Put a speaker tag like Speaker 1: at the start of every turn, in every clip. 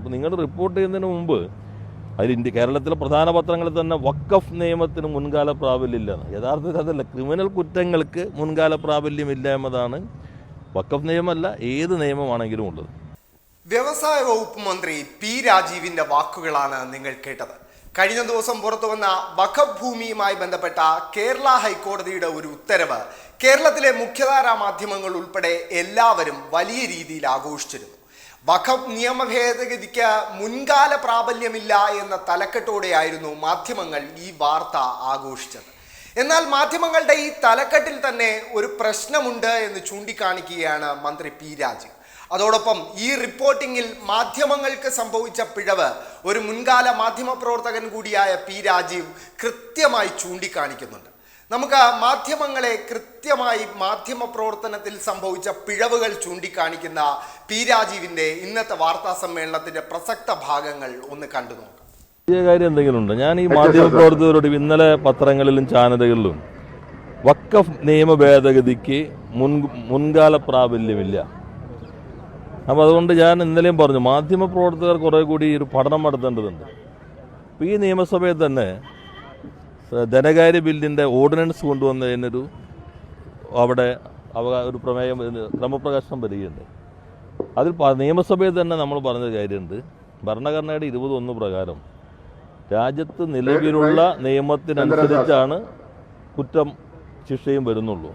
Speaker 1: അപ്പോൾ നിങ്ങൾ റിപ്പോർട്ട് ചെയ്യുന്നതിന് മുമ്പ് അതിൽ കേരളത്തിലെ പ്രധാന പത്രങ്ങളിൽ തന്നെ വഖഫ് നിയമത്തിന് മുൻകാല പ്രാബല്യമില്ല. യഥാർത്ഥത്തിൽ അതല്ല, ക്രിമിനൽ കുറ്റങ്ങൾക്ക് മുൻകാല പ്രാബല്യമില്ല എന്നതാണ്. വഖഫ് നിയമമല്ല, ഏത് നിയമമാണെങ്കിലും ഉള്ളത്.
Speaker 2: വ്യവസായ വകുപ്പ് മന്ത്രി പി രാജീവിന്റെ വാക്കുകളാണ് നിങ്ങൾ കേട്ടത്. കഴിഞ്ഞ ദിവസം പുറത്തുവന്ന വഖഫ് ഭൂമിയുമായി ബന്ധപ്പെട്ട കേരള ഹൈക്കോടതിയുടെ ഒരു ഉത്തരവ് കേരളത്തിലെ മുഖ്യധാരാ മാധ്യമങ്ങൾ ഉൾപ്പെടെ എല്ലാവരും വലിയ രീതിയിൽ ആഘോഷിച്ചിരുന്നു. വഖഫ് നിയമ ഭേദഗതിക്ക് മുൻകാല പ്രാബല്യമില്ല എന്ന തലക്കെട്ടോടെയായിരുന്നു മാധ്യമങ്ങൾ ഈ വാർത്ത ആഘോഷിച്ചത്. എന്നാൽ മാധ്യമങ്ങളുടെ ഈ തലക്കെട്ടിൽ തന്നെ ഒരു പ്രശ്നമുണ്ട് എന്ന് ചൂണ്ടിക്കാണിക്കുകയാണ് മന്ത്രി പി രാജീവ്. അതോടൊപ്പം ഈ റിപ്പോർട്ടിങ്ങിൽ മാധ്യമങ്ങൾക്ക് സംഭവിച്ച പിഴവ് ഒരു മുൻകാല മാധ്യമപ്രവർത്തകൻ കൂടിയായ പി രാജീവ് കൃത്യമായി ചൂണ്ടിക്കാണിക്കുന്നുണ്ട്. നമുക്ക് മാധ്യമങ്ങളെ കൃത്യമായി മാധ്യമ പ്രവർത്തനത്തിൽ സംഭവിച്ച പിഴവുകൾ ചൂണ്ടിക്കാണിക്കുന്ന പി രാജീവിന്റെ ഇന്നത്തെ വാർത്താ സമ്മേളനത്തിന്റെ പ്രസക്ത ഭാഗങ്ങൾ ഒന്ന് കണ്ടു നോക്കാം.
Speaker 1: ഈ കാര്യം എന്തെങ്കിലും ഉണ്ട്? ഞാൻ ഈ മാധ്യമപ്രവർത്തകരോട് ഇന്നലെ പത്രങ്ങളിലും ചാനലുകളിലും വഖഫ് നിയമ ഭേദഗതിക്ക് മുൻകാല പ്രാബല്യമില്ല. അപ്പോൾ അതുകൊണ്ട് ഞാൻ ഇന്നലെയും പറഞ്ഞു, മാധ്യമപ്രവർത്തകർ കുറേ കൂടി ഒരു പഠനം നടത്തേണ്ടതുണ്ട്. അപ്പോൾ ഈ നിയമസഭയിൽ തന്നെ ധനകാര്യ ബില്ലിൻ്റെ ഓർഡിനൻസ് കൊണ്ടുവന്നതിനൊരു അവിടെ ഒരു പ്രമേയം ക്രമപ്രകാശനം വരികയുണ്ട്. അതിൽ നിയമസഭയിൽ തന്നെ നമ്മൾ പറഞ്ഞ കാര്യമുണ്ട്, ഭരണഘടനയുടെ 20(1) പ്രകാരം രാജ്യത്ത് നിലവിലുള്ള നിയമത്തിനനുസരിച്ചാണ് കുറ്റം ശിക്ഷയും വരുന്നുള്ളൂ.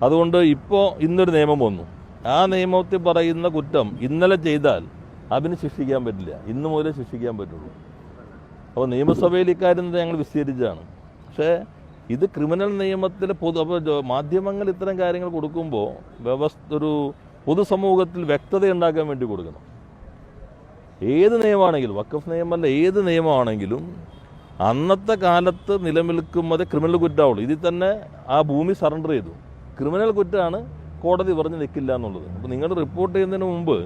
Speaker 1: അതുകൊണ്ട് ഇപ്പോൾ ഇന്നൊരു നിയമം വന്നു, ആ നിയമത്തിൽ പറയുന്ന കുറ്റം ഇന്നലെ ചെയ്താൽ അതിന് ശിക്ഷിക്കാൻ പറ്റില്ല, ഇന്ന് മുതലേ ശിക്ഷിക്കാൻ പറ്റുള്ളൂ. അപ്പോൾ നിയമസഭയിൽ ഇക്കാര്യം ഞങ്ങൾ വിസ്തരിച്ചാണ്. പക്ഷേ ഇത് ക്രിമിനൽ നിയമത്തിൽ അപ്പോൾ മാധ്യമങ്ങൾ ഇത്തരം കാര്യങ്ങൾ കൊടുക്കുമ്പോൾ ഒരു പൊതുസമൂഹത്തിൽ വ്യക്തത ഉണ്ടാക്കാൻ വേണ്ടി കൊടുക്കണം. ഏത് നിയമമാണെങ്കിലും, വഖഫ് നിയമമല്ല, ഏത് നിയമമാണെങ്കിലും അന്നത്തെ കാലത്ത് നിലനിൽക്കുന്നത് ക്രിമിനൽ കുറ്റമാവുള്ളൂ. ഇതിൽ തന്നെ ആ ഭൂമി സറണ്ടർ ചെയ്തു, ക്രിമിനൽ കുറ്റമാണ്, കോടതി പറഞ്ഞ് നിൽക്കില്ല എന്നുള്ളത്. അപ്പോൾ നിങ്ങൾ റിപ്പോർട്ട് ചെയ്യുന്നതിന് മുമ്പ്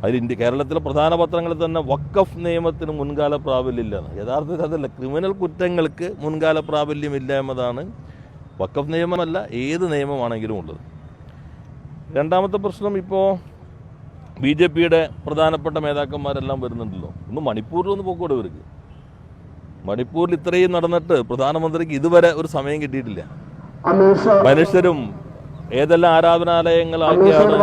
Speaker 1: അതിൽ കേരളത്തിലെ പ്രധാന പത്രങ്ങളിൽ തന്നെ വഖഫ് നിയമത്തിന് മുൻകാല പ്രാബല്യമില്ല. യഥാർത്ഥത്തിൽ അതല്ല, ക്രിമിനൽ കുറ്റങ്ങൾക്ക് മുൻകാല പ്രാബല്യമില്ല എന്നതാണ്. വഖഫ് നിയമമല്ല, ഏത് നിയമമാണെങ്കിലും ഉള്ളത്. രണ്ടാമത്തെ പ്രശ്നം, ഇപ്പോൾ BJPയുടെ പ്രധാനപ്പെട്ട നേതാക്കന്മാരെല്ലാം വരുന്നുണ്ടല്ലോ. ഒന്ന് മണിപ്പൂരിലൊന്ന് പോക്കോടെ ഇവർക്ക്. മണിപ്പൂരിൽ ഇത്രയും നടന്നിട്ട് പ്രധാനമന്ത്രിക്ക് ഇതുവരെ ഒരു സമയം കിട്ടിയിട്ടില്ല. മനുഷ്യരും ഏതെല്ലാം ആരാധനാലയങ്ങളാക്കിയാണ്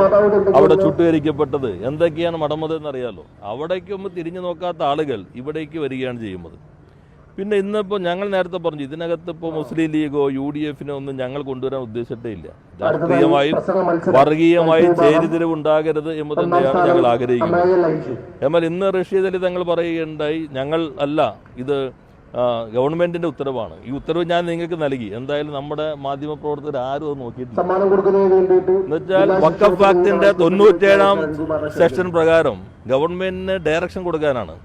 Speaker 1: അവിടെ ചുട്ടുകരിക്കപ്പെട്ടത്, എന്തൊക്കെയാണ് നടന്നത് എന്നറിയാലോ. അവിടേക്കൊന്നും തിരിഞ്ഞു നോക്കാത്ത ആളുകൾ ഇവിടേക്ക് വരികയാണ് ചെയ്യുന്നത്. പിന്നെ ഇന്നിപ്പോൾ ഞങ്ങൾ നേരത്തെ പറഞ്ഞു, ഇതിനകത്ത് ഇപ്പോൾ മുസ്ലിം ലീഗോ UDF ഒന്നും ഞങ്ങൾ കൊണ്ടുവരാൻ ഉദ്ദേശിച്ചിട്ടേ ഇല്ല. രാഷ്ട്രീയമായും വർഗീയമായും ചേരിതിരിവ് ഉണ്ടാകരുത് എന്ന് തന്നെയാണ് ഞങ്ങൾ ആഗ്രഹിക്കുന്നത്. എന്നാൽ ഇന്ന് റഷീദ് തങ്ങൾ പറയുകയുണ്ടായി, ഞങ്ങൾ അല്ല, ഇത് ഗവൺമെന്റിന്റെ ഉത്തരവാണ്. ഈ ഉത്തരവ് ഞാൻ നിങ്ങൾക്ക് നൽകി. എന്തായാലും നമ്മുടെ മാധ്യമപ്രവർത്തകർ ആരും അത് നോക്കിയിട്ടില്ല. എന്നുവെച്ചാൽ വഖഫ് ആക്ടിന്റെ 97-ാം സെക്ഷൻ പ്രകാരം ഗവൺമെന്റിന് ഡയറക്ഷൻ കൊടുക്കാനാണ്.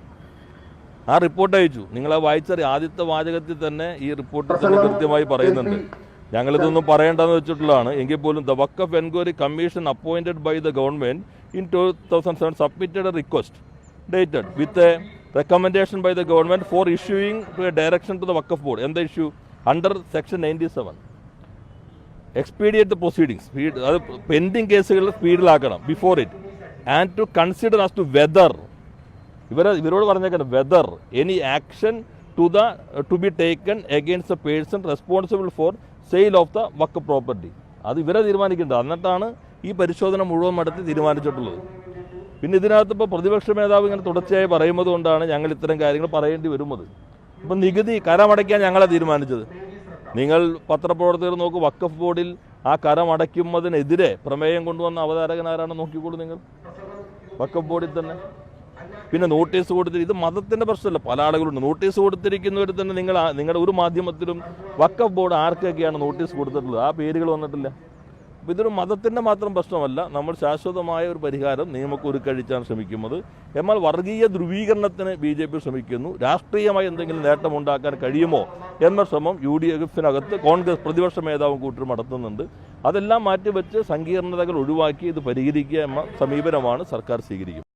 Speaker 1: ആ റിപ്പോർട്ട് അയച്ചു. നിങ്ങളെ വായിച്ചറിയാം, ആദ്യത്തെ വാചകത്തിൽ തന്നെ ഈ റിപ്പോർട്ടിൽ തന്നെ കൃത്യമായി പറയുന്നുണ്ട്. ഞങ്ങളിതൊന്നും പറയേണ്ടെന്ന് വെച്ചിട്ടുള്ളതാണ്. എങ്കിൽ പോലും the Waqf enquiry commission appointed by the government in 2007 submitted a request dated with a recommendation by the government for issuing a direction to the Waqf board and the issue under section 97 expedite the proceedings, pending കേസുകൾ സ്പീഡിലാക്കണം before it and to consider as to whether ഇവരോട് പറഞ്ഞേക്കണം whether any action to be taken against the person responsible for sale of the Waqf property. അത് ഇവരെ തീരുമാനിക്കേണ്ടത്. എന്നിട്ടാണ് ഈ പരിശോധന മുഴുവൻ നടത്തി തീരുമാനിച്ചിട്ടുള്ളത്. പിന്നെ ഇതിനകത്ത് ഇപ്പോൾ പ്രതിപക്ഷ മേധാവ് ഇങ്ങനെ തുടർച്ചയായി പറയുന്നത് കൊണ്ടാണ് ഞങ്ങൾ ഇത്തരം കാര്യങ്ങൾ പറയേണ്ടി വരുന്നത്. ഇപ്പം നികുതി കരമടയ്ക്കാൻ ഞങ്ങളെ തീരുമാനിച്ചത്. നിങ്ങൾ പത്രപ്രവർത്തകർ നോക്കൂ, വഖഫ് ബോർഡിൽ ആ കരമടയ്ക്കുന്നതിനെതിരെ പ്രമേയം കൊണ്ടുവന്ന അവതാരകൻ ആരാണെന്ന് നോക്കിക്കോളൂ നിങ്ങൾ, വഖഫ് ബോർഡിൽ തന്നെ. പിന്നെ നോട്ടീസ് കൊടുത്തിട്ട്, ഇത് മതത്തിൻ്റെ പ്രശ്നമല്ല, പല ആളുകളുണ്ട് നോട്ടീസ് കൊടുത്തിരിക്കുന്നവർ തന്നെ. നിങ്ങളുടെ ഒരു മാധ്യമത്തിലും വഖഫ് ബോർഡ് ആർക്കൊക്കെയാണ് നോട്ടീസ് കൊടുത്തിട്ടുള്ളത്, ആ പേരുകൾ വന്നിട്ടില്ല. അപ്പോൾ ഇതൊരു മതത്തിൻ്റെ മാത്രം പ്രശ്നമല്ല. നമ്മൾ ശാശ്വതമായ ഒരു പരിഹാരം നിയമക്കുരുക്കഴിച്ചാണ് ശ്രമിക്കുന്നത്. എന്നാൽ വർഗീയ ധ്രുവീകരണത്തിന് BJP ശ്രമിക്കുന്നു. രാഷ്ട്രീയമായി എന്തെങ്കിലും നേട്ടമുണ്ടാക്കാൻ കഴിയുമോ എന്ന ശ്രമം UDF-നകത്ത് കോൺഗ്രസ് പ്രതിപക്ഷ മേധാവും കൂട്ടരും നടത്തുന്നുണ്ട്. അതെല്ലാം മാറ്റിവെച്ച് സങ്കീർണതകൾ ഒഴിവാക്കി ഇത് പരിഹരിക്കുക എന്ന സമീപനമാണ് സർക്കാർ സ്വീകരിക്കുന്നത്.